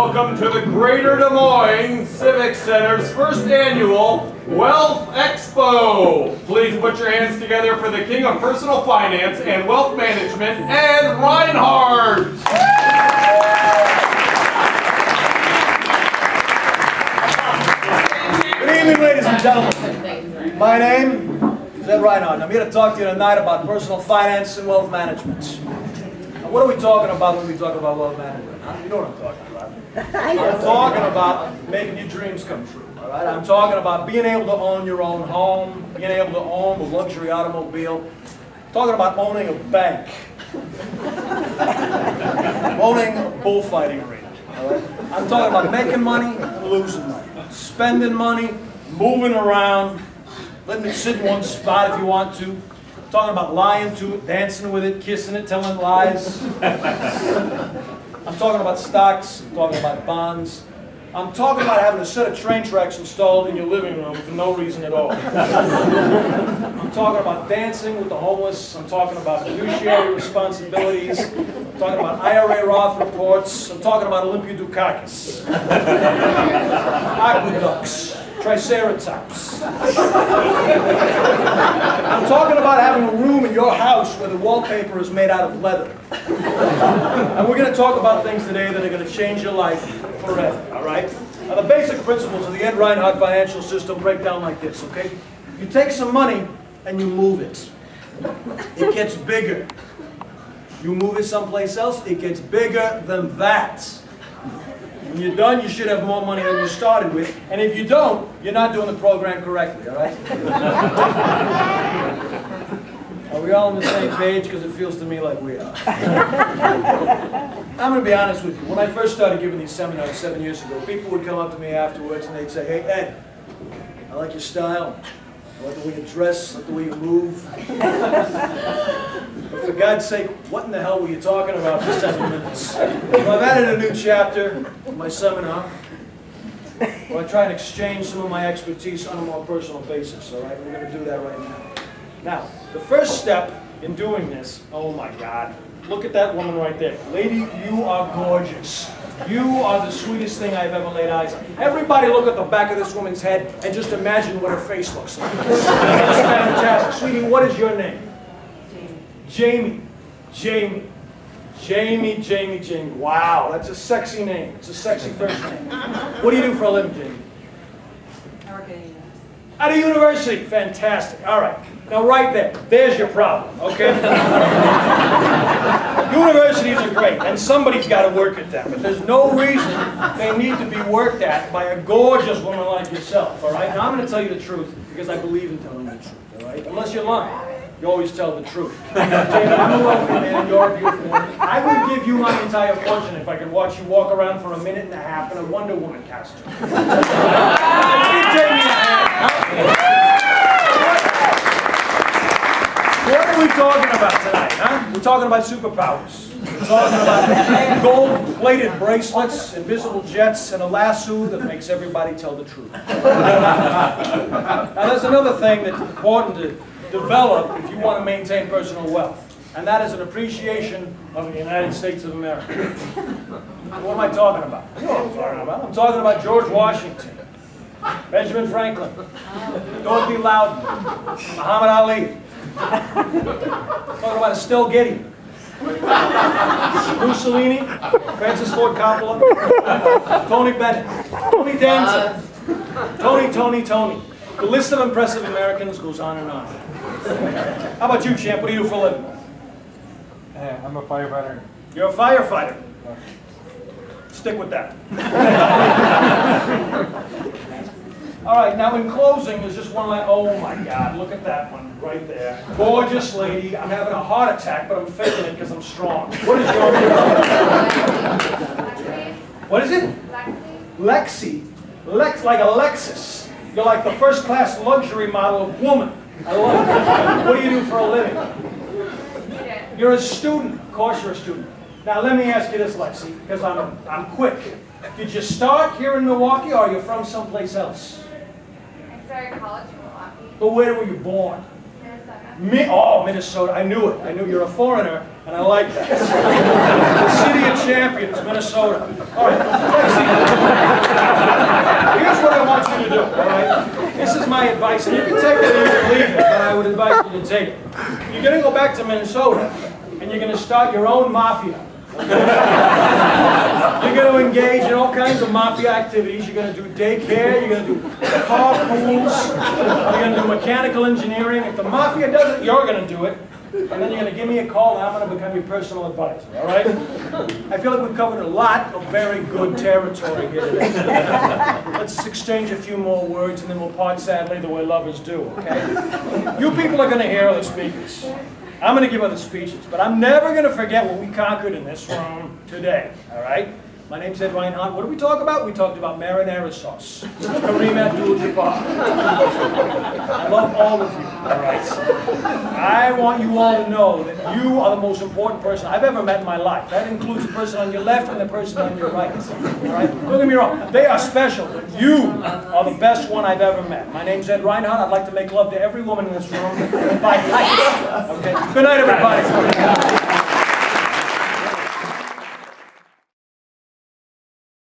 Welcome to the Greater Des Moines Civic Center's first annual Wealth Expo. Please put your hands together for the King of Personal Finance and Wealth Management, Ed Reinhart. Good evening, ladies and gentlemen. My name is Ed Reinhart. I'm here to talk to you tonight about personal finance and wealth management. Now, what are we talking about when we talk about wealth management? Huh? You know what I'm talking about. I'm talking about making your dreams come true. All right? I'm talking about being able to own your own home, being able to own a luxury automobile. I'm talking about owning a bank, owning a bullfighting arena. All right? I'm talking about making money and losing money, spending money, moving around, letting it sit in one spot if you want to. I'm talking about lying to it, dancing with it, kissing it, telling lies. I'm talking about stocks, I'm talking about bonds. I'm talking about having a set of train tracks installed in your living room for no reason at all. I'm talking about dancing with the homeless. I'm talking about fiduciary responsibilities. I'm talking about IRA Roth reports. I'm talking about Olympia Dukakis, aqueducts, triceratops. I'm talking about having a room in your house where the wallpaper is made out of leather. And we're going to talk about things today that are going to change your life forever, all right? Now, the basic principles of the Ed Reinhart financial system break down like this, okay? You take some money and you move it. It gets bigger. You move it someplace else, it gets bigger than that. When you're done, you should have more money than you started with. And if you don't, you're not doing the program correctly, all right? Are we all on the same page? Because it feels to me like we are. I'm going to be honest with you. When I first started giving these seminars 7 years ago, people would come up to me afterwards and they'd say, "Hey, Ed, I like your style. I like the way you dress, I like the way you move. But for God's sake, what in the hell were you talking about for 7 minutes?" Well, I've added a new chapter to my seminar where I try and exchange some of my expertise on a more personal basis, all right? We're going to do that right now. Now, the first step in doing this, oh my God, look at that woman right there. Lady, you are gorgeous. You are the sweetest thing I've ever laid eyes on. Everybody look at the back of this woman's head and just imagine what her face looks like. It's fantastic. Sweetie, what is your name? Jamie. Jamie. Jamie, Jamie, Jamie. Wow, that's a sexy name. It's a sexy first name. What do you do for a living, Jamie? I work at a university. At a university. Fantastic. All right. Now, right there. There's your problem, okay? Universities are great, and somebody's got to work at them. But there's no reason they need to be worked at by a gorgeous woman like yourself, all right? Now, I'm going to tell you the truth because I believe in telling the truth, all right? Unless you're lying. You always tell the truth. Jamie, I'm a wealthy man, and you're a beautiful woman. I would give you my entire fortune if I could watch you walk around for a minute and a half in a Wonder Woman costume. Let's give Jamie a hand. What are we talking about tonight, huh? We're talking about superpowers. We're talking about gold-plated bracelets, invisible jets, and a lasso that makes everybody tell the truth. Now, there's another thing that's important to develop if you want to maintain personal wealth, and that is an appreciation of the United States of America. What am I talking about? You know what I'm talking about. I'm talking about George Washington, Benjamin Franklin, Dorothy Loudon, Muhammad Ali. Talking about Estelle Getty, Mussolini, Francis Ford Coppola, Tony Bennett, Tony Danza, Tony. The list of impressive Americans goes on and on. How about you, champ? What do you do for a living? I'm a firefighter. You're a firefighter. Stick with that. All right, now in closing, there's just one line. Oh my God, look at that one right there. Gorgeous lady. I'm having a heart attack, but I'm faking it because I'm strong. What is your name? What is it? Lexi. Lex, like a Lexus. You're like the first class luxury model of woman. I love it. What do you do for a living? You're a student. Of course you're a student. Now let me ask you this, Lexi, because I'm quick. Did you start here in Milwaukee, or are you from someplace else? I started college in Milwaukee. But where were you born? Minnesota. Minnesota. I knew it. I knew you're a foreigner, and I like that. The city of champions, Minnesota. All right. You take it. You're going to go back to Minnesota, and you're going to start your own mafia. You're going to engage in all kinds of mafia activities. You're going to do daycare, you're going to do carpools, you're going to do mechanical engineering. If the mafia does it, you're going to do it. And then you're going to give me a call, and I'm going to become your personal advisor, all right? I feel like we've covered a lot of very good territory here today. Let's exchange a few more words, and then we'll part sadly the way lovers do, okay? You people are going to hear other speakers. I'm going to give other speeches, but I'm never going to forget what we conquered in this room today, all right? My name's Ed Reinhart. What did we talk about? We talked about marinara sauce. Kareem Abdul-Jabbar. I love all of you, all right? I want you all to know that you are the most important person I've ever met in my life. That includes the person on your left and the person on your right, all right? Don't get me wrong. They are special, but you are the best one I've ever met. My name's Ed Reinhart. I'd like to make love to every woman in this room by life. Okay? Good night, everybody.